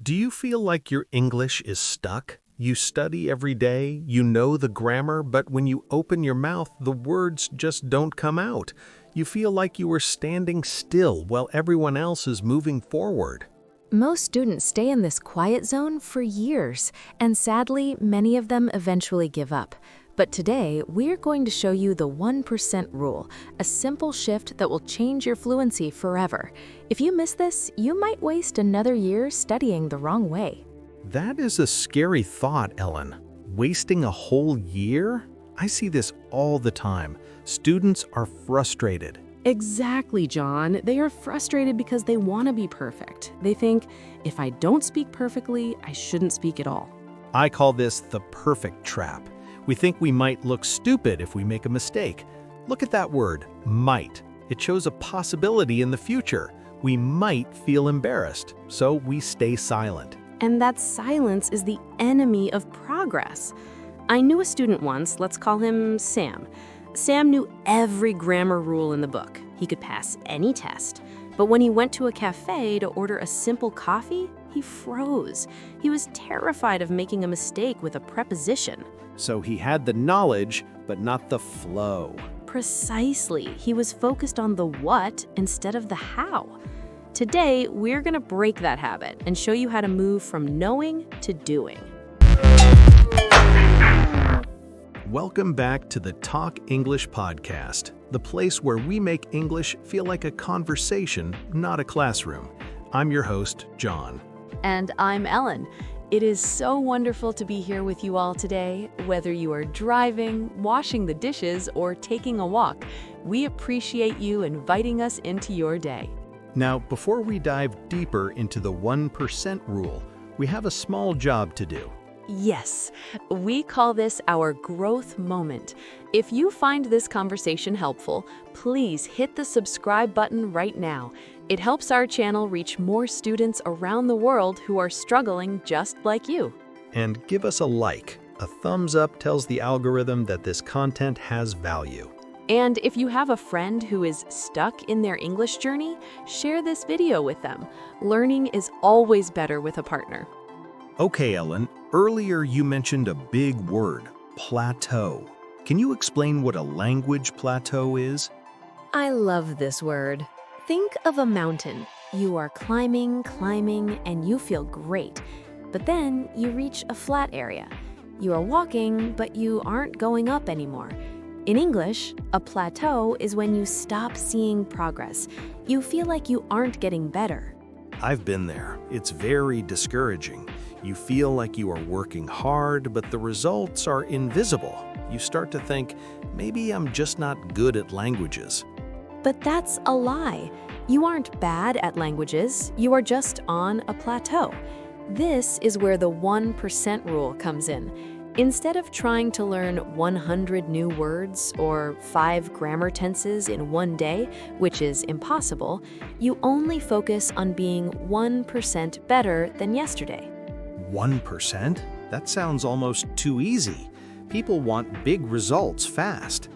Do you feel like your English is stuck? You study every day, you know the grammar, but when you open your mouth, the words just don't come out. You feel like you are standing still while everyone else is moving forward. Most students stay in this quiet zone for years, and sadly, many of them eventually give up. But today, we're going to show you the 1% rule, a simple shift that will change your fluency forever. If you miss this, you might waste another year studying the wrong way. That is a scary thought, Ellen. Wasting a whole year? I see this all the time. Students are frustrated. Exactly, John. They are frustrated because they want to be perfect. They think, if I don't speak perfectly, I shouldn't speak at all. I call this the perfect trap. We think we might look stupid if we make a mistake. Look at that word, might. It shows a possibility in the future. We might feel embarrassed, so we stay silent. And that silence is the enemy of progress. I knew a student once, let's call him Sam. Sam knew every grammar rule in the book. He could pass any test. But when he went to a cafe to order a simple coffee, he froze. He was terrified of making a mistake with a preposition. So he had the knowledge, but not the flow. Precisely. He was focused on the what instead of the how. Today, we're going to break that habit and show you how to move from knowing to doing. Welcome back to the Talk English podcast, the place where we make English feel like a conversation, not a classroom. I'm your host, John. And I'm Ellen. It is so wonderful to be here with you all today. Whether you are driving, washing the dishes, or taking a walk, we appreciate you inviting us into your day. Now, before we dive deeper into the 1% rule, we have a small job to do. Yes, we call this our growth moment. If you find this conversation helpful, please hit the subscribe button right now. It helps our channel reach more students around the world who are struggling just like you. And give us a like. A thumbs up tells the algorithm that this content has value. And if you have a friend who is stuck in their English journey, share this video with them. Learning is always better with a partner. Okay, Ellen, earlier you mentioned a big word, plateau. Can you explain what a language plateau is? I love this word. Think of a mountain. You are climbing, and you feel great. But then you reach a flat area. You are walking, but you aren't going up anymore. In English, a plateau is when you stop seeing progress. You feel like you aren't getting better. I've been there. It's very discouraging. You feel like you are working hard, but the results are invisible. You start to think, maybe I'm just not good at languages. But that's a lie. You aren't bad at languages, you are just on a plateau. This is where the 1% rule comes in. Instead of trying to learn 100 new words or 5 grammar tenses in one day, which is impossible, you only focus on being 1% better than yesterday. 1%? That sounds almost too easy. People want big results fast.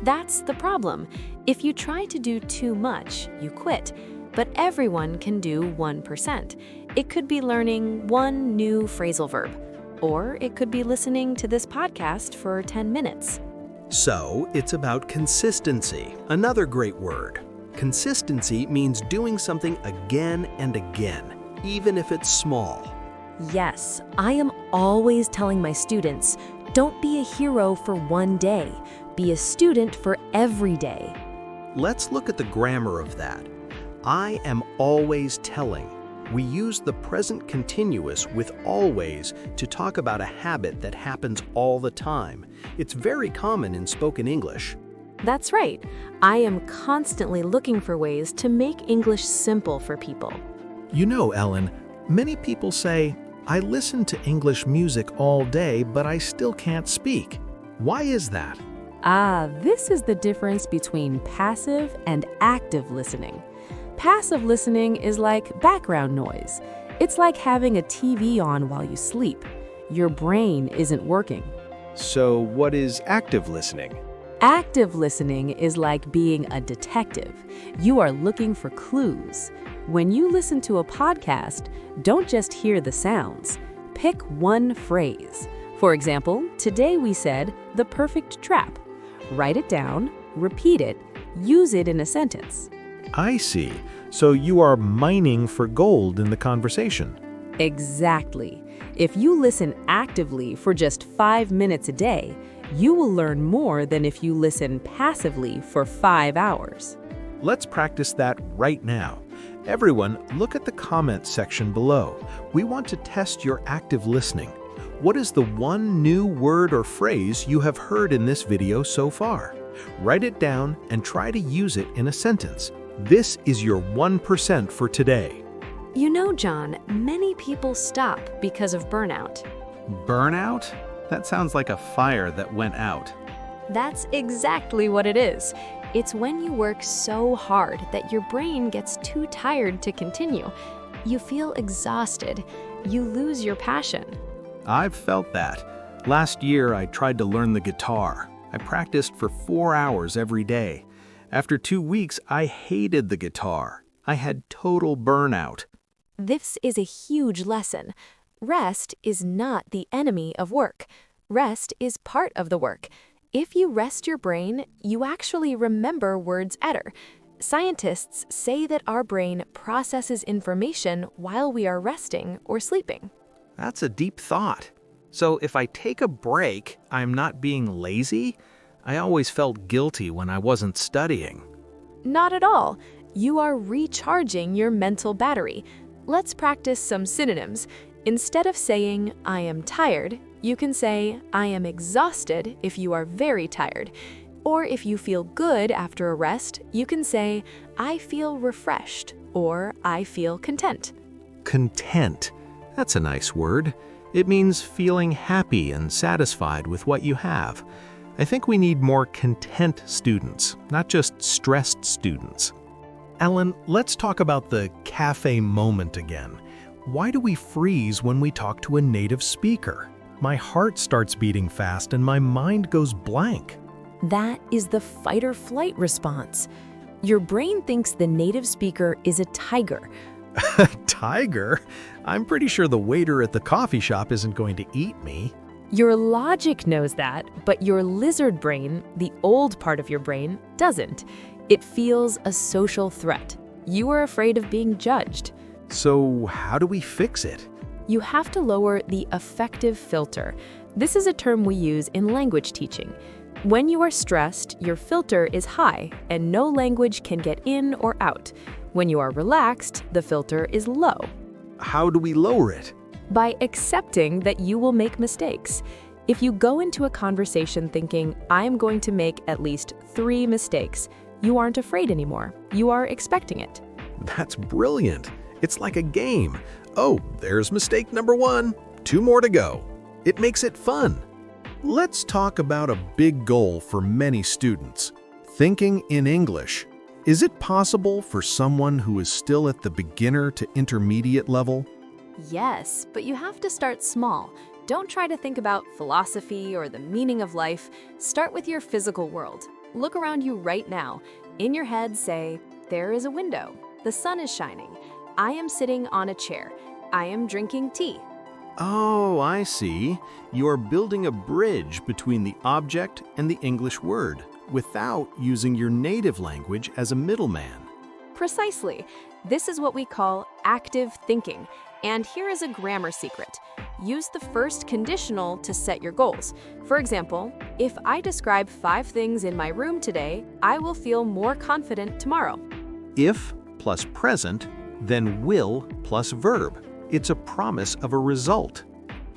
That's the problem. If you try to do too much, you quit. But everyone can do 1%. It could be learning one new phrasal verb, or it could be listening to this podcast for 10 minutes. So, it's about consistency, another great word. Consistency means doing something again and again, even if it's small. Yes, I am always telling my students, don't be a hero for one day. Be a student for every day. Let's look at the grammar of that. I am always telling. We use the present continuous with always to talk about a habit that happens all the time. It's very common in spoken English. That's right. I am constantly looking for ways to make English simple for people. You know, Ellen, many people say, I listen to English music all day, but I still can't speak. Why is that? This is the difference between passive and active listening. Passive listening is like background noise. It's like having a TV on while you sleep. Your brain isn't working. So what is active listening? Active listening is like being a detective. You are looking for clues. When you listen to a podcast, don't just hear the sounds. Pick one phrase. For example, today we said, "the perfect trap." Write it down, repeat it, use it in a sentence. I see. So you are mining for gold in the conversation. Exactly. If you listen actively for just 5 minutes a day, you will learn more than if you listen passively for 5 hours. Let's practice that right now. Everyone, look at the comments section below. We want to test your active listening. What is the one new word or phrase you have heard in this video so far? Write it down and try to use it in a sentence. This is your 1% for today. You know, John, many people stop because of burnout. Burnout? That sounds like a fire that went out. That's exactly what it is. It's when you work so hard that your brain gets too tired to continue. You feel exhausted. You lose your passion. I've felt that. Last year, I tried to learn the guitar. I practiced for 4 hours every day. After 2 weeks, I hated the guitar. I had total burnout. This is a huge lesson. Rest is not the enemy of work. Rest is part of the work. If you rest your brain, you actually remember words better. Scientists say that our brain processes information while we are resting or sleeping. That's a deep thought. So if I take a break, I'm not being lazy? I always felt guilty when I wasn't studying. Not at all. You are recharging your mental battery. Let's practice some synonyms. Instead of saying, "I am tired," you can say, "I am exhausted" if you are very tired. Or if you feel good after a rest, you can say, "I feel refreshed," or "I feel content." Content. That's a nice word. It means feeling happy and satisfied with what you have. I think we need more content students, not just stressed students. Ellen, let's talk about the cafe moment again. Why do we freeze when we talk to a native speaker? My heart starts beating fast and my mind goes blank. That is the fight or flight response. Your brain thinks the native speaker is a tiger. Tiger? I'm pretty sure the waiter at the coffee shop isn't going to eat me. Your logic knows that, but your lizard brain, the old part of your brain, doesn't. It feels a social threat. You are afraid of being judged. So how do we fix it? You have to lower the affective filter. This is a term we use in language teaching. When you are stressed, your filter is high and no language can get in or out. When you are relaxed, the filter is low. How do we lower it? By accepting that you will make mistakes. If you go into a conversation thinking, "I am going to make at least 3 mistakes," you aren't afraid anymore. You are expecting it. That's brilliant. It's like a game. Oh, there's mistake number 1. 2 more to go. It makes it fun. Let's talk about a big goal for many students. Thinking in English. Is it possible for someone who is still at the beginner to intermediate level? Yes, but you have to start small. Don't try to think about philosophy or the meaning of life. Start with your physical world. Look around you right now. In your head, say, "There is a window. The sun is shining. I am sitting on a chair. I am drinking tea." Oh, I see. You're building a bridge between the object and the English word without using your native language as a middleman. Precisely. This is what we call active thinking. And here is a grammar secret. Use the first conditional to set your goals. For example, if I describe 5 things in my room today, I will feel more confident tomorrow. If plus present, then will plus verb. It's a promise of a result.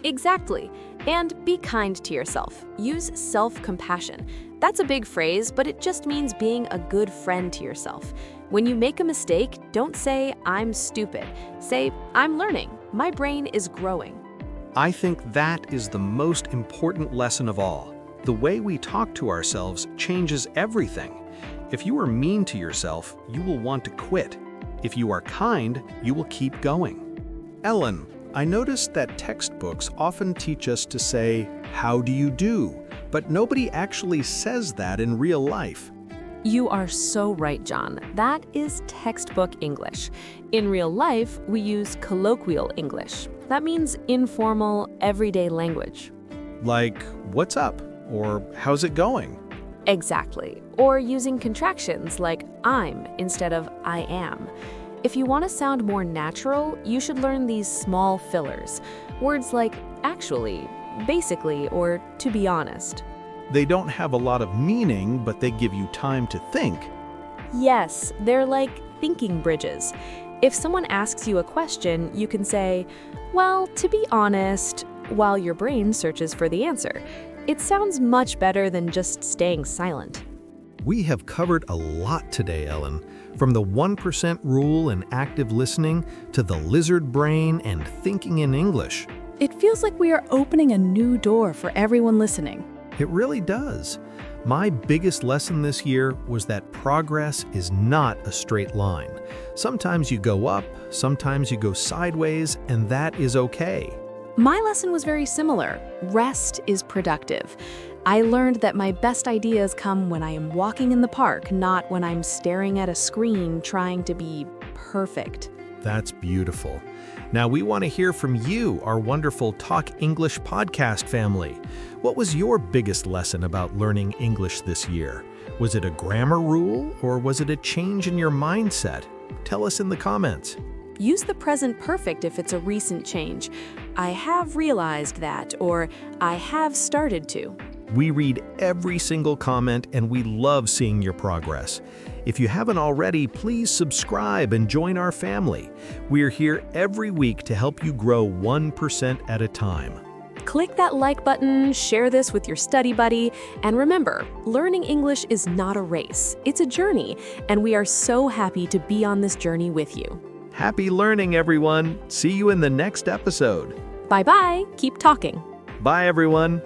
Exactly. And be kind to yourself. Use self-compassion. That's a big phrase, but it just means being a good friend to yourself. When you make a mistake, don't say, "I'm stupid." Say, "I'm learning. My brain is growing." I think that is the most important lesson of all. The way we talk to ourselves changes everything. If you are mean to yourself, you will want to quit. If you are kind, you will keep going. Ellen, I noticed that textbooks often teach us to say, "How do you do?" But nobody actually says that in real life. You are so right, John. That is textbook English. In real life, we use colloquial English. That means informal, everyday language. Like, what's up? Or how's it going? Exactly. Or using contractions like I'm instead of I am. If you want to sound more natural, you should learn these small fillers. Words like actually, basically, or to be honest. They don't have a lot of meaning, but they give you time to think. Yes, they're like thinking bridges. If someone asks you a question, you can say, well, to be honest, while your brain searches for the answer. It sounds much better than just staying silent. We have covered a lot today, Ellen. From the 1% rule and active listening to the lizard brain and thinking in English. It feels like we are opening a new door for everyone listening. It really does. My biggest lesson this year was that progress is not a straight line. Sometimes you go up, sometimes you go sideways, and that is okay. My lesson was very similar. Rest is productive. I learned that my best ideas come when I am walking in the park, not when I'm staring at a screen trying to be perfect. That's beautiful. Now we want to hear from you, our wonderful Talk English podcast family. What was your biggest lesson about learning English this year? Was it a grammar rule or was it a change in your mindset? Tell us in the comments. Use the present perfect if it's a recent change. I have realized that, or I have started to. We read every single comment and we love seeing your progress. If you haven't already, please subscribe and join our family. We're here every week to help you grow 1% at a time. Click that like button, share this with your study buddy, and remember, learning English is not a race. It's a journey, and we are so happy to be on this journey with you. Happy learning, everyone. See you in the next episode. Bye-bye. Keep talking. Bye, everyone.